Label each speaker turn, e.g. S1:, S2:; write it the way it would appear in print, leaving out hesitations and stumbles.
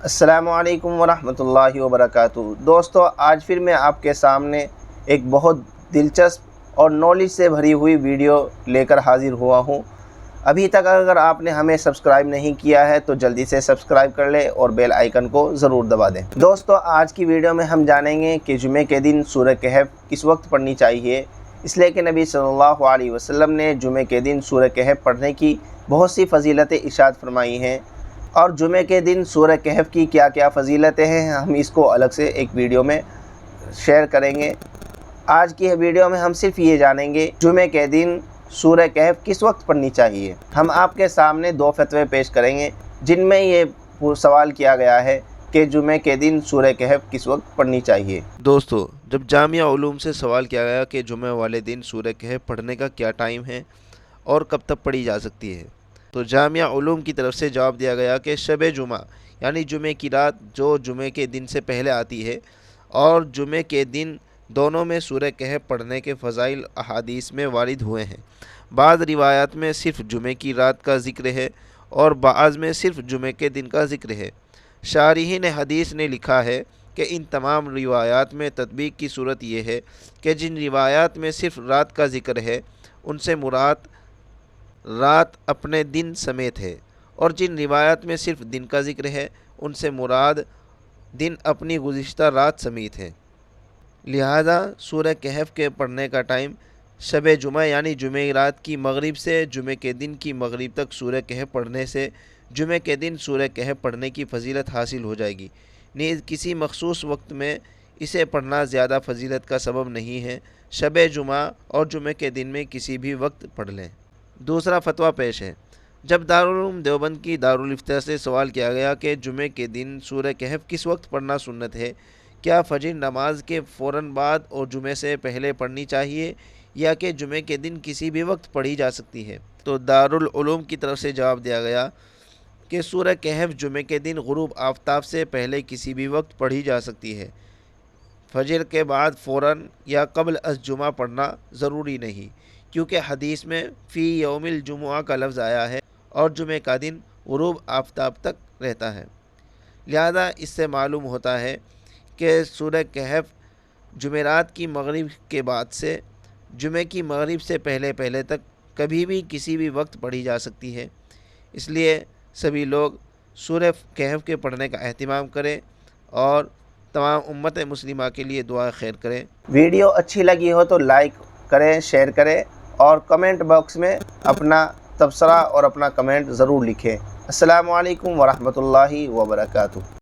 S1: السلام علیکم ورحمۃ اللہ وبرکاتہ۔ دوستو، آج پھر میں آپ کے سامنے ایک بہت دلچسپ اور نالج سے بھری ہوئی ویڈیو لے کر حاضر ہوا ہوں۔ ابھی تک اگر آپ نے ہمیں سبسکرائب نہیں کیا ہے تو جلدی سے سبسکرائب کر لیں اور بیل آئیکن کو ضرور دبا دیں۔ دوستو، آج کی ویڈیو میں ہم جانیں گے کہ جمعے کے دن سورہ کہف کس وقت پڑھنی چاہیے، اس لیے کہ نبی صلی اللہ علیہ وسلم نے جمعے کے دن سورہ کہف پڑھنے کی بہت سی فضیلتیں ارشاد فرمائی ہیں، اور جمعے کے دن سورہ کہف کی کیا کیا فضیلتیں ہیں ہم اس کو الگ سے ایک ویڈیو میں شیئر کریں گے۔ آج کی ویڈیو میں ہم صرف یہ جانیں گے جمعے کے دن سورہ کہف کس وقت پڑھنی چاہیے۔ ہم آپ کے سامنے دو فتوے پیش کریں گے جن میں یہ سوال کیا گیا ہے کہ جمعے کے دن سورہ کہف کس وقت پڑھنی چاہیے۔
S2: دوستو، جب جامعہ علوم سے سوال کیا گیا کہ جمعہ والے دن سورہ کہف پڑھنے کا کیا ٹائم ہے اور کب تک پڑھی جا سکتی ہے، تو جامعہ علوم کی طرف سے جواب دیا گیا کہ شب جمعہ یعنی جمعے کی رات جو جمعے کے دن سے پہلے آتی ہے اور جمعے کے دن دونوں میں سورہ کہف پڑھنے کے فضائل احادیث میں وارد ہوئے ہیں۔ بعض روایات میں صرف جمعے کی رات کا ذکر ہے اور بعض میں صرف جمعے کے دن کا ذکر ہے۔ شارحین حدیث نے لکھا ہے کہ ان تمام روایات میں تطبیق کی صورت یہ ہے کہ جن روایات میں صرف رات کا ذکر ہے ان سے مراد رات اپنے دن سمیت ہے، اور جن روایات میں صرف دن کا ذکر ہے ان سے مراد دن اپنی گزشتہ رات سمیت ہے۔ لہذا سورہ کہف کے پڑھنے کا ٹائم شب جمعہ یعنی جمعہ رات کی مغرب سے جمعے کے دن کی مغرب تک سورہ کہف پڑھنے سے جمعے کے دن سورہ کہف پڑھنے کی فضیلت حاصل ہو جائے گی۔ نیز کسی مخصوص وقت میں اسے پڑھنا زیادہ فضیلت کا سبب نہیں ہے۔ شب جمعہ اور جمعے کے دن میں کسی بھی وقت پڑھ لیں۔ دوسرا فتویٰ پیش ہے۔ جب دارالعلوم دیوبند کی دارالفتہ سے سوال کیا گیا کہ جمعے کے دن سورہ کہف کس وقت پڑھنا سنت ہے، کیا فجر نماز کے فوراً بعد اور جمعے سے پہلے پڑھنی چاہیے یا کہ جمعے کے دن کسی بھی وقت پڑھی جا سکتی ہے، تو دارالعلوم کی طرف سے جواب دیا گیا کہ سورہ کہف جمعے کے دن غروب آفتاب سے پہلے کسی بھی وقت پڑھی جا سکتی ہے۔ فجر کے بعد فوراً یا قبل از جمعہ پڑھنا ضروری نہیں، کیونکہ حدیث میں فی یوم الجمعہ کا لفظ آیا ہے اور جمعے کا دن غروب آفتاب تک رہتا ہے۔ لہذا اس سے معلوم ہوتا ہے کہ سورہ کہف جمعرات کی مغرب کے بعد سے جمعے کی مغرب سے پہلے تک کبھی بھی کسی بھی وقت پڑھی جا سکتی ہے۔ اس لیے سبھی لوگ سورہ کہف کے پڑھنے کا اہتمام کریں اور تمام امت مسلمہ کے لیے دعا خیر کریں۔
S1: ویڈیو اچھی لگی ہو تو لائک کریں، شیئر کریں اور کمنٹ باکس میں اپنا تبصرہ اور اپنا کمنٹ ضرور لکھیں۔ السلام علیکم ورحمۃ اللہ وبرکاتہ۔